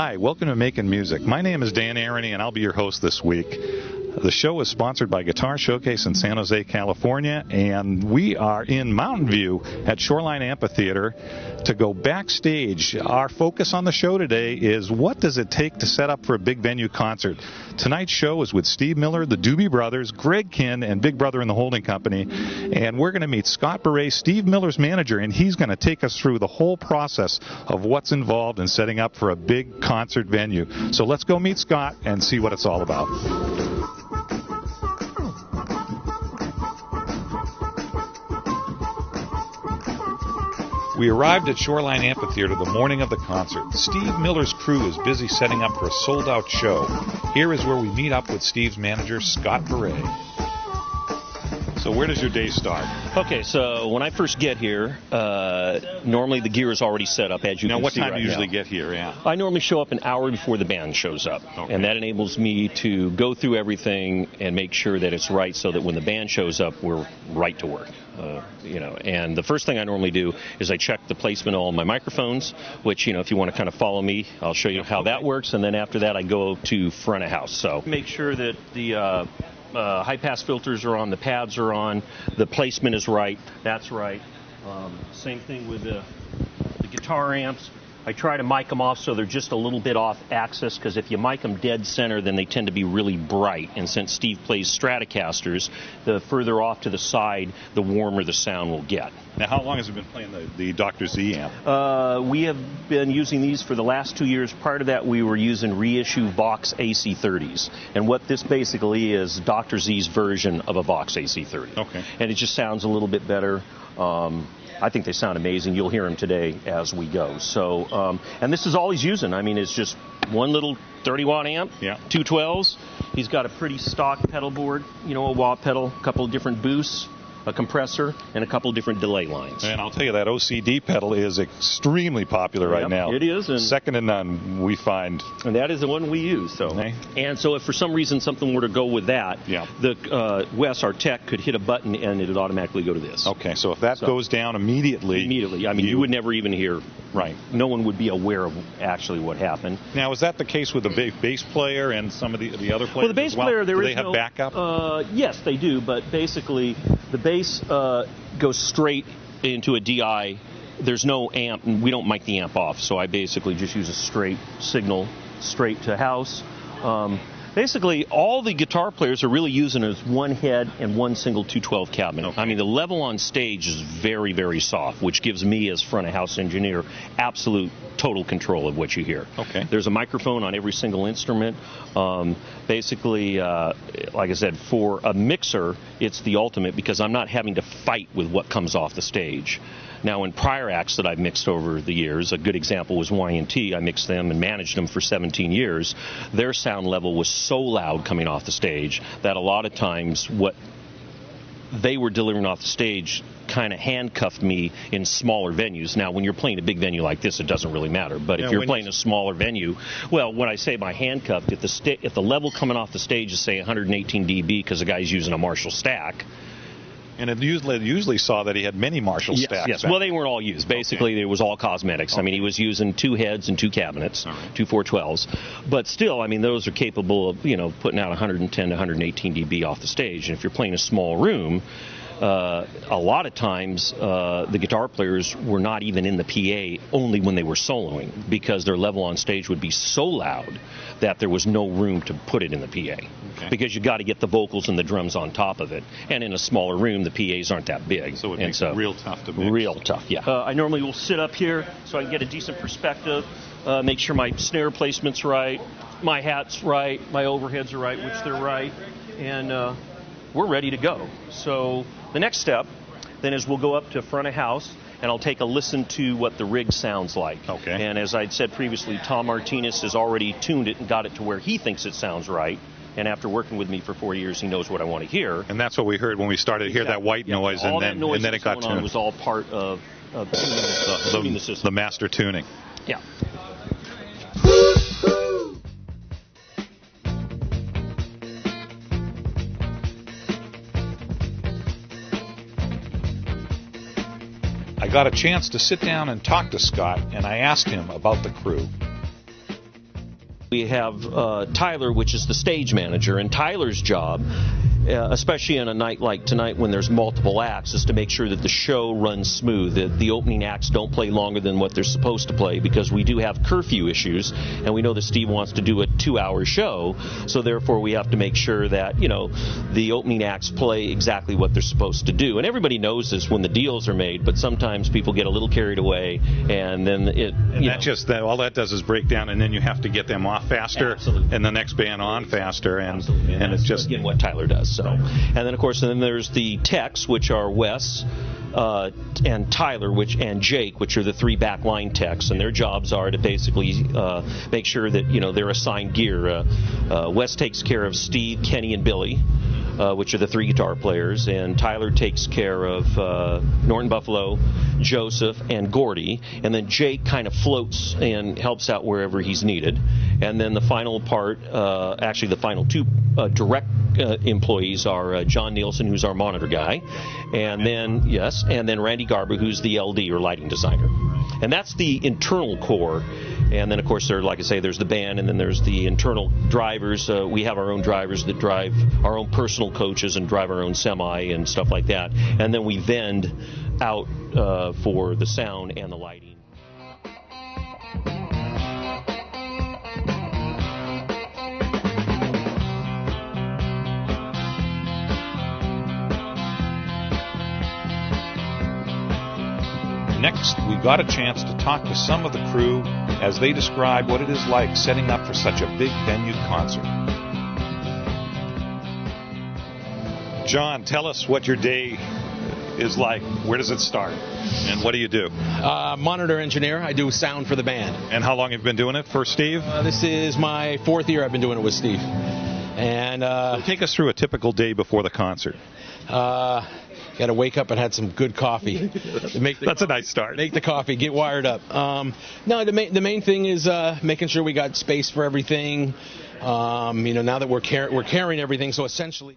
Hi, welcome to Making Music. My name is Dan Aroney, and I'll be your host this week. The show is sponsored by Guitar Showcase in San Jose, California, and we are in Mountain View at Shoreline Amphitheater to go backstage. Our focus on the show today is what does it take to set up for a big venue concert. Tonight's show is with Steve Miller, the Doobie Brothers, Greg Kinn, and Big Brother in the Holding Company, and we're going to meet Scott Boorey, Steve Miller's manager, and he's going to take us through the whole process of what's involved in setting up for a big concert venue. So let's go meet Scott and see what it's all about. We arrived at Shoreline Amphitheater the morning of the concert. Steve Miller's crew is busy setting up for a sold-out show. Here is where we meet up with Steve's manager, Scott Boorey. So where does your day start? Okay, so when I first get here, normally the gear is already set up, as you can see right now. Now, what time do you usually get here? Yeah. I normally show up an hour before the band shows up, okay. And that enables me to go through everything and make sure that it's right so that when the band shows up, we're right to work. And the first thing I normally do is I check the placement of all my microphones, which, if you want to kind of follow me, I'll show you how that works, and then after that I go to front of house. So make sure that the high-pass filters are on, the pads are on, the placement is right, that's right. Same thing with the guitar amps. I try to mic them off so they're just a little bit off axis, because if you mic them dead center, then they tend to be really bright. And since Steve plays Stratocasters, the further off to the side, the warmer the sound will get. Now, how long has it been playing the Dr. Z amp? We have been using these for the last 2 years. Prior to that, we were using reissue Vox AC30s. And what this basically is, Dr. Z's version of a Vox AC30. Okay. And it just sounds a little bit better. I think they sound amazing. You'll hear them today as we go. So, and this is all he's using. I mean, it's just one little 30-watt amp, yeah. 2 12s. He's got a pretty stock pedal board, a wah pedal, a couple of different boosts, a compressor, and a couple of different delay lines. And I'll tell you, that OCD pedal is extremely popular right now. It is. And second to none, we find. And that is the one we use. So, okay. And so if for some reason something were to go with that, yeah. Wes, our tech, could hit a button and it would automatically go to this. Okay, so if that goes down immediately. I mean, you would never even hear. Right. No one would be aware of actually what happened. Now, is that the case with the big bass player and some of the other players? Well, the bass player, do they have backup? Yes, they do, but basically the bass goes straight into a DI. There's no amp, and we don't mic the amp off, so I basically just use a straight signal straight to house. Basically, all the guitar players are really using is one head and one single 212 cabinet. Okay. I mean, the level on stage is very, very soft, which gives me, as front-of-house engineer, absolute total control of what you hear. Okay. There's a microphone on every single instrument. Basically, like I said, for a mixer, it's the ultimate because I'm not having to fight with what comes off the stage. Now, in prior acts that I've mixed over the years, a good example was Y&T. I mixed them and managed them for 17 years. Their sound level was so loud coming off the stage that a lot of times what they were delivering off the stage kind of handcuffed me in smaller venues. Now, when you're playing a big venue like this, it doesn't really matter. But if you're playing a smaller venue, well, when I say by handcuffed, if the level coming off the stage is, say, 118 dB because the guy's using a Marshall stack. And it usually saw that he had many Marshall stacks. Yes. Well, they weren't all used. Basically, It was all cosmetics. Okay. I mean, he was using 2 heads and 2 cabinets, all right. 2 412s. But still, I mean, those are capable of, putting out 110 to 118 dB off the stage. And if you're playing a small room, a lot of times the guitar players were not even in the PA only when they were soloing because their level on stage would be so loud that there was no room to put it in the PA. Okay. Because you got to get the vocals and the drums on top of it. And in a smaller room, the PAs aren't that big. So it makes it real tough to mix. Real tough, yeah. I normally will sit up here so I can get a decent perspective, make sure my snare placement's right, my hat's right, my overheads are right, which they're right, and we're ready to go. So the next step then is we'll go up to front of house and I'll take a listen to what the rig sounds like. Okay. And as I'd said previously, Tom Martinez has already tuned it and got it to where he thinks it sounds right. And after working with me for 4 years, he knows what I want to hear. And that's what we heard when we started to hear that white noise, all and that noise then it got tuned. Was all part of tuning the system. The master tuning. Yeah. I got a chance to sit down and talk to Scott, and I asked him about the crew. We have Tyler, which is the stage manager, and Tyler's job, especially on a night like tonight when there's multiple acts, is to make sure that the show runs smooth, that the opening acts don't play longer than what they're supposed to play, because we do have curfew issues, and we know that Steve wants to do a 2-hour show, so therefore we have to make sure that, the opening acts play exactly what they're supposed to do. And everybody knows this when the deals are made, but sometimes people get a little carried away, and then all that does is break down, and then you have to get them off faster. Absolutely. And the next band on faster, and it's just again what Tyler does. So, and then of course, there's the techs, which are Wes and Tyler, and Jake, which are the 3 backline techs, and their jobs are to basically make sure that they're assigned gear. Wes takes care of Steve, Kenny, and Billy, which are the 3 guitar players, and Tyler takes care of Norton Buffalo, Joseph, and Gordy, and then Jake kind of floats and helps out wherever he's needed. And then the final part, actually the final 2 direct employees are John Nielsen, who's our monitor guy, and then Randy Garber, who's the LD or lighting designer. And that's the internal core. And then, of course, like I say, there's the band, and then there's the internal drivers. We have our own drivers that drive our own personal coaches and drive our own semi and stuff like that. And then we vend out for the sound and the lighting. Next, we got a chance to talk to some of the crew as they describe what it is like setting up for such a big venue concert. John, tell us what your day is like. Where does it start? And what do you do? Monitor engineer. I do sound for the band. And how long have you been doing it for Steve? This is my 4th year I've been doing it with Steve. And take us through a typical day before the concert. Got to wake up and had some good coffee. That's a nice start. Make the coffee, get wired up. No, the main thing is making sure we got space for everything. Now that we're carrying everything, so essentially.